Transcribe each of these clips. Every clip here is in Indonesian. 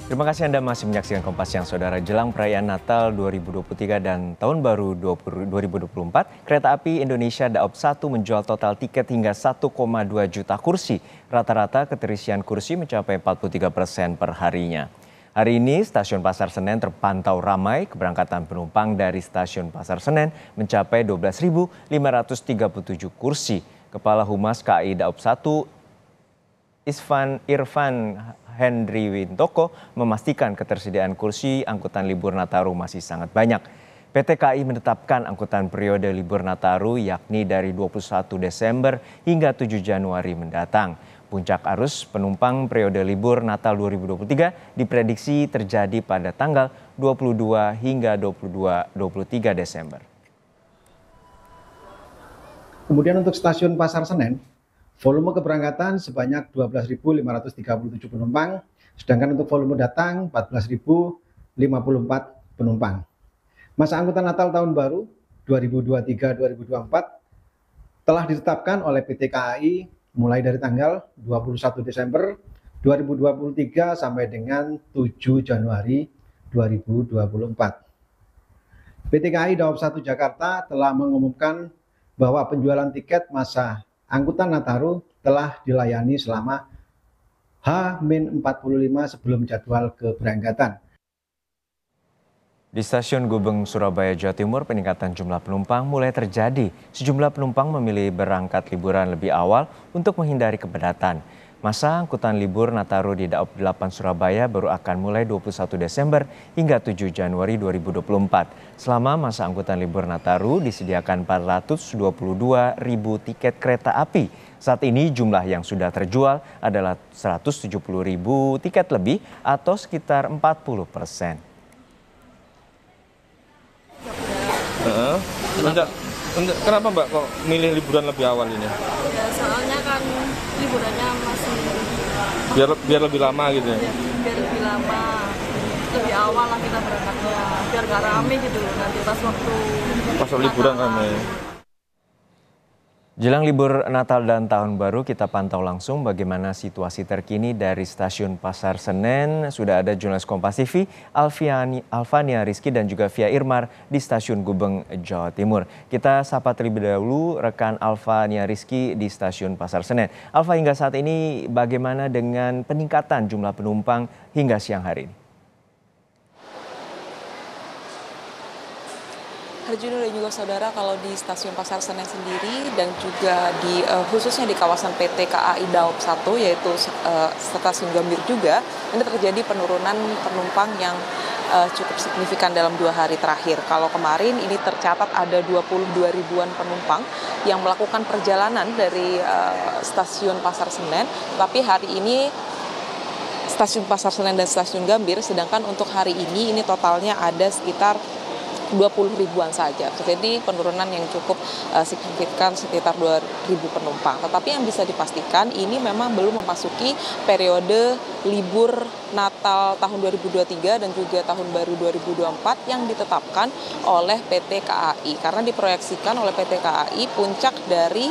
Terima kasih Anda masih menyaksikan Kompas Siang, Saudara. Jelang perayaan Natal 2023 dan Tahun Baru 2024, Kereta Api Indonesia Daop 1 menjual total tiket hingga 1,2 juta kursi. Rata-rata keterisian kursi mencapai 43% per harinya. Hari ini, Stasiun Pasar Senen terpantau ramai. Keberangkatan penumpang dari Stasiun Pasar Senen mencapai 12.537 kursi. Kepala Humas KAI Daop 1 Irfan Hendri Wintoko memastikan ketersediaan kursi angkutan libur Nataru masih sangat banyak. PT KAI menetapkan angkutan periode libur Nataru yakni dari 21 Desember hingga 7 Januari mendatang. Puncak arus penumpang periode libur Natal 2023 diprediksi terjadi pada tanggal 22 hingga 23 Desember. Kemudian untuk stasiun Pasar Senen, volume keberangkatan sebanyak 12.537 penumpang, sedangkan untuk volume datang 14.054 penumpang. Masa angkutan Natal Tahun Baru 2023-2024 telah ditetapkan oleh PT KAI mulai dari tanggal 21 Desember 2023 sampai dengan 7 Januari 2024. PT KAI Daop 1 Jakarta telah mengumumkan bahwa penjualan tiket masa angkutan Nataru telah dilayani selama H-45 sebelum jadwal keberangkatan. Di Stasiun Gubeng, Surabaya, Jawa Timur, peningkatan jumlah penumpang mulai terjadi. Sejumlah penumpang memilih berangkat liburan lebih awal untuk menghindari kepadatan. Masa angkutan libur Nataru di Daop 8 Surabaya baru akan mulai 21 Desember hingga 7 Januari 2024. Selama masa angkutan libur Nataru disediakan 422.000 tiket kereta api. Saat ini jumlah yang sudah terjual adalah 170.000 tiket lebih atau sekitar 40%. Kenapa Mbak kok milih liburan lebih awal ini? Ya, soalnya kan liburannya masih Biar lebih lama gitu ya? biar lebih lama, lebih awal lah kita berangkatnya, biar gak rame gitu nanti pas liburan rame. Jelang libur Natal dan Tahun Baru, kita pantau langsung bagaimana situasi terkini dari Stasiun Pasar Senen. Sudah ada jurnalis Kompas TV, Alfania Rizky dan juga Via Irmar di Stasiun Gubeng, Jawa Timur. Kita sapa terlebih dahulu rekan Alfania Rizky di Stasiun Pasar Senen. Alfa, hingga saat ini bagaimana dengan peningkatan jumlah penumpang hingga siang hari ini? Harjuno dan juga saudara, kalau di Stasiun Pasar Senen sendiri dan juga di khususnya di kawasan PT KAI Daop 1 yaitu Stasiun Gambir juga, ini terjadi penurunan penumpang yang cukup signifikan dalam 2 hari terakhir. Kalau kemarin ini tercatat ada 22 ribuan penumpang yang melakukan perjalanan dari Stasiun Pasar Senen, tapi hari ini Stasiun Pasar Senen dan Stasiun Gambir, sedangkan untuk hari ini totalnya ada sekitar 20 ribuan saja. Jadi penurunan yang cukup signifikan sekitar 2.000 penumpang. Tetapi yang bisa dipastikan ini memang belum memasuki periode libur Natal tahun 2023 dan juga Tahun Baru 2024 yang ditetapkan oleh PT KAI. Karena diproyeksikan oleh PT KAI puncak dari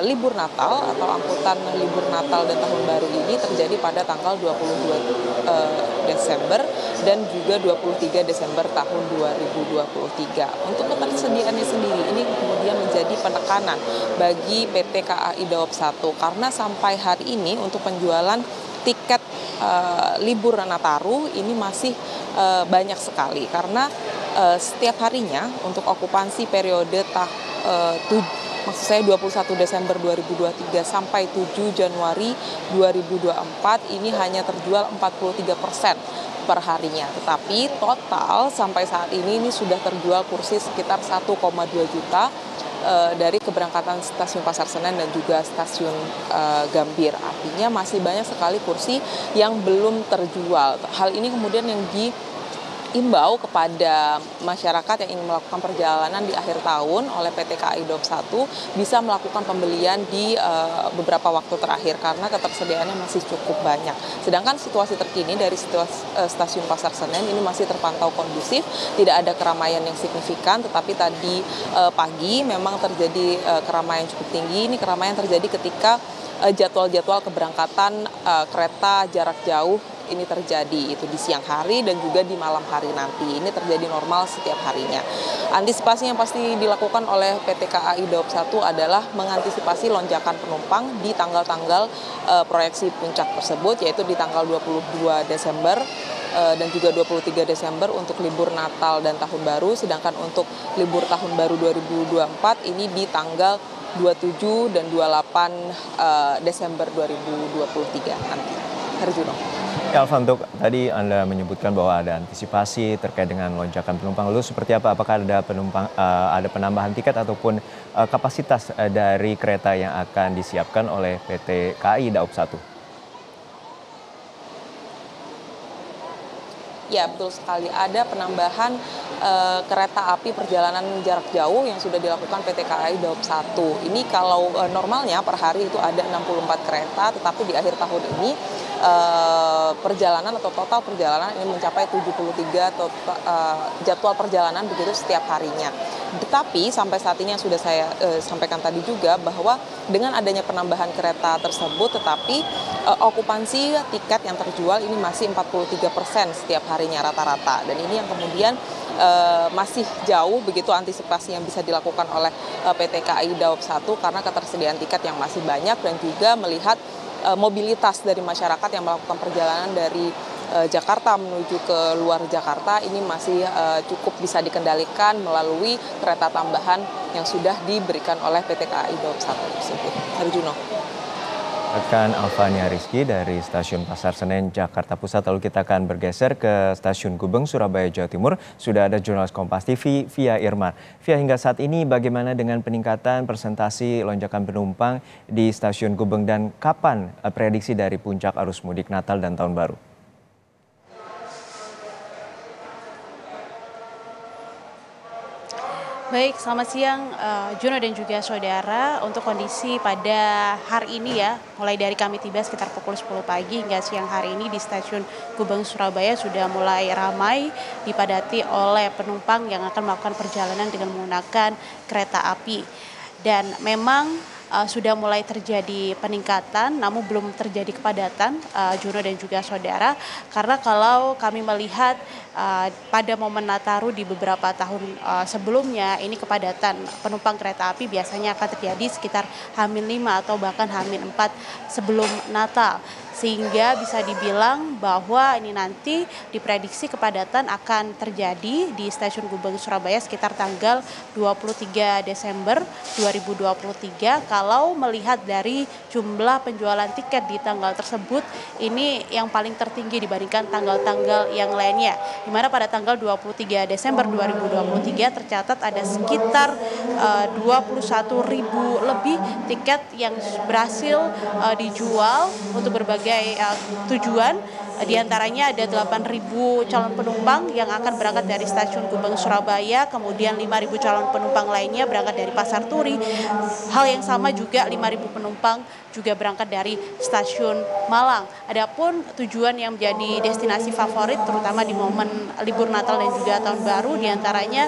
libur Natal atau angkutan libur Natal dan Tahun Baru ini terjadi pada tanggal 22 Desember dan juga 23 Desember tahun 2023. Untuk ketersediaannya sendiri ini kemudian menjadi penekanan bagi PT KAI Daop 1 karena sampai hari ini untuk penjualan tiket libur Nataru ini masih banyak sekali karena setiap harinya untuk okupansi periode maksud saya 21 Desember 2023 sampai 7 Januari 2024 ini hanya terjual 43% per harinya. Tetapi total sampai saat ini sudah terjual kursi sekitar 1,2 juta dari keberangkatan Stasiun Pasar Senen dan juga Stasiun Gambir. Artinya masih banyak sekali kursi yang belum terjual. Hal ini kemudian yang diimbau kepada masyarakat yang ingin melakukan perjalanan di akhir tahun oleh PT KAI Daop 1 bisa melakukan pembelian di beberapa waktu terakhir karena ketersediaannya masih cukup banyak. Sedangkan situasi terkini dari Stasiun Pasar Senen ini masih terpantau kondusif, tidak ada keramaian yang signifikan, tetapi tadi pagi memang terjadi keramaian cukup tinggi. Ini keramaian terjadi ketika jadwal-jadwal keberangkatan kereta jarak jauh ini terjadi itu di siang hari dan juga di malam hari nanti. Ini terjadi normal setiap harinya. Antisipasi yang pasti dilakukan oleh PT KAI Daob 1 adalah mengantisipasi lonjakan penumpang di tanggal-tanggal proyeksi puncak tersebut, yaitu di tanggal 22 Desember dan juga 23 Desember untuk libur Natal dan Tahun Baru, sedangkan untuk libur Tahun Baru 2024 ini di tanggal 27 dan 28 Desember 2023 nanti. Herjuno. Ya, Alfa, untuk tadi Anda menyebutkan bahwa ada antisipasi terkait dengan lonjakan penumpang. Lalu seperti apa? Apakah ada penambahan tiket ataupun kapasitas dari kereta yang akan disiapkan oleh PT KAI Daob 1? Ya, betul sekali. Ada penambahan kereta api perjalanan jarak jauh yang sudah dilakukan PT KAI Daob 1. Ini kalau normalnya per hari itu ada 64 kereta, tetapi di akhir tahun ini perjalanan atau total perjalanan ini mencapai 73 jadwal perjalanan begitu setiap harinya. Tetapi sampai saat ini yang sudah saya sampaikan tadi juga bahwa dengan adanya penambahan kereta tersebut, tetapi okupansi tiket yang terjual ini masih 43% setiap harinya rata-rata. Dan ini yang kemudian masih jauh begitu antisipasi yang bisa dilakukan oleh PT KAI Daob 1 karena ketersediaan tiket yang masih banyak dan juga melihat mobilitas dari masyarakat yang melakukan perjalanan dari Jakarta menuju ke luar Jakarta ini masih cukup bisa dikendalikan melalui kereta tambahan yang sudah diberikan oleh PT KAI Daob 1 tersebut. Herjuno. Rekan Alfania Rizky dari Stasiun Pasar Senen, Jakarta Pusat. Lalu kita akan bergeser ke Stasiun Gubeng, Surabaya, Jawa Timur. Sudah ada jurnalis Kompas TV, Via Irmar. Via, hingga saat ini bagaimana dengan peningkatan persentase lonjakan penumpang di Stasiun Gubeng dan kapan prediksi dari puncak arus mudik Natal dan Tahun Baru? Baik, selamat siang Juno dan juga saudara. Untuk kondisi pada hari ini ya, mulai dari kami tiba sekitar pukul 10 pagi hingga siang hari ini di Stasiun Gubeng Surabaya sudah mulai ramai dipadati oleh penumpang yang akan melakukan perjalanan dengan menggunakan kereta api. Dan memang sudah mulai terjadi peningkatan, namun belum terjadi kepadatan, Juno dan juga saudara. Karena kalau kami melihat pada momen Nataru di beberapa tahun sebelumnya, ini kepadatan penumpang kereta api biasanya akan terjadi sekitar H-5 atau bahkan H-4 sebelum Natal. Sehingga bisa dibilang bahwa ini nanti diprediksi kepadatan akan terjadi di Stasiun Gubeng Surabaya sekitar tanggal 23 Desember 2023. Kalau melihat dari jumlah penjualan tiket di tanggal tersebut, ini yang paling tertinggi dibandingkan tanggal-tanggal yang lainnya. Di mana pada tanggal 23 Desember 2023 tercatat ada sekitar 21.000 lebih tiket yang berhasil dijual untuk berbagai tujuan. Di antaranya ada 8.000 calon penumpang yang akan berangkat dari Stasiun Gubeng Surabaya, kemudian 5.000 calon penumpang lainnya berangkat dari Pasar Turi. Hal yang sama juga 5.000 penumpang juga berangkat dari Stasiun Malang. Adapun tujuan yang menjadi destinasi favorit terutama di momen libur Natal dan juga Tahun Baru, di antaranya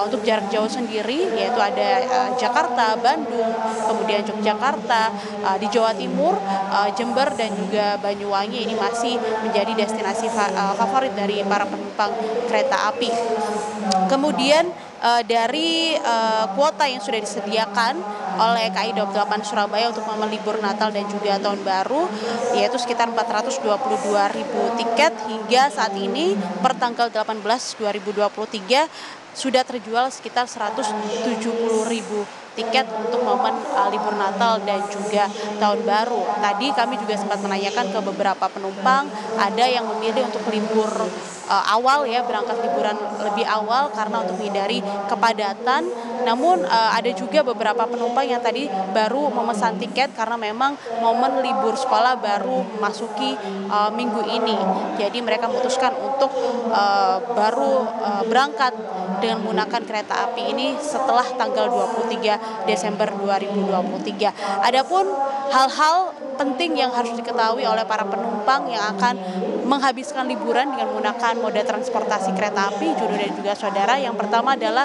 untuk jarak jauh sendiri yaitu ada Jakarta, Bandung, kemudian Yogyakarta, di Jawa Timur, Jember dan juga Banyuwangi ini masih menjadi destinasi favorit dari para penumpang kereta api. Kemudian dari kuota yang sudah disediakan oleh KAI Daob 8 Surabaya untuk momen libur Natal dan juga Tahun Baru, yaitu sekitar 422.000 tiket hingga saat ini per tanggal 18 2023 sudah terjual sekitar 170.000 tiket untuk momen libur Natal dan juga Tahun Baru. Tadi kami juga sempat menanyakan ke beberapa penumpang, ada yang memilih untuk libur awal ya, berangkat liburan lebih awal karena untuk menghindari kepadatan. Namun ada juga beberapa penumpang yang tadi baru memesan tiket karena memang momen libur sekolah baru memasuki minggu ini. Jadi mereka memutuskan untuk baru berangkat dengan menggunakan kereta api ini setelah tanggal 23 Desember 2023. Adapun hal-hal penting yang harus diketahui oleh para penumpang yang akan menghabiskan liburan dengan menggunakan moda transportasi kereta api, Juno dan juga saudara. Yang pertama adalah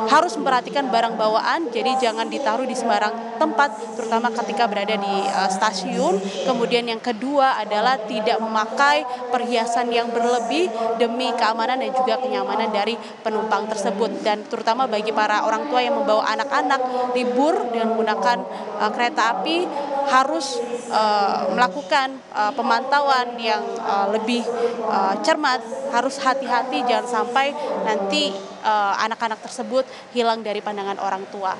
harus memperhatikan barang bawaan, jadi jangan ditaruh di sembarang tempat, terutama ketika berada di stasiun. Kemudian yang kedua adalah tidak memakai perhiasan yang berlebih demi keamanan dan juga kenyamanan dari penumpang tersebut. Dan terutama bagi para orang tua yang membawa anak-anak libur dengan menggunakan kereta api harus melakukan pemantauan yang lebih cermat, harus hati-hati jangan sampai nanti anak-anak tersebut hilang dari pandangan orang tua.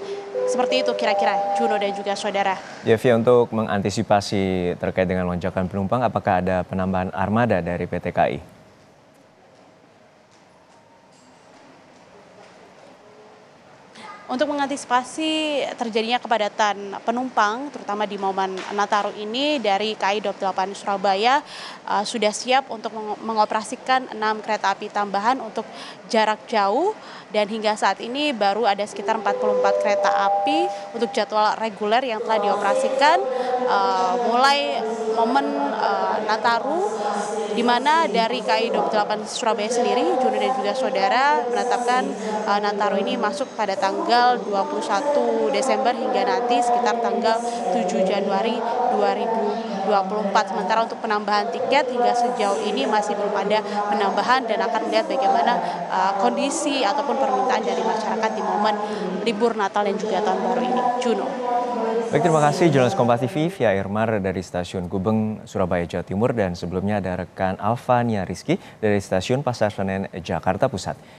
Seperti itu kira-kira Juno dan juga saudara. Devi, untuk mengantisipasi terkait dengan lonjakan penumpang, apakah ada penambahan armada dari PT KAI? Untuk mengantisipasi terjadinya kepadatan penumpang, terutama di momen Nataru ini, dari KAI Daup 8 Surabaya sudah siap untuk mengoperasikan 6 kereta api tambahan untuk jarak jauh, dan hingga saat ini baru ada sekitar 44 kereta api untuk jadwal reguler yang telah dioperasikan mulai momen Nataru, di mana dari KAI Daup 8 Surabaya sendiri, Juno dan juga saudara, menetapkan Nataru ini masuk pada tanggal 21 Desember hingga nanti sekitar tanggal 7 Januari 2024. Sementara untuk penambahan tiket hingga sejauh ini masih belum ada penambahan, dan akan melihat bagaimana kondisi ataupun permintaan dari masyarakat di momen libur Natal dan juga Tahun Baru ini. Juno. Baik, terima kasih jurnalis Kompas TV Via Irmar dari Stasiun Gubeng, Surabaya, Jawa Timur, dan sebelumnya ada rekan Alvania Rizky dari Stasiun Pasar Senen, Jakarta Pusat.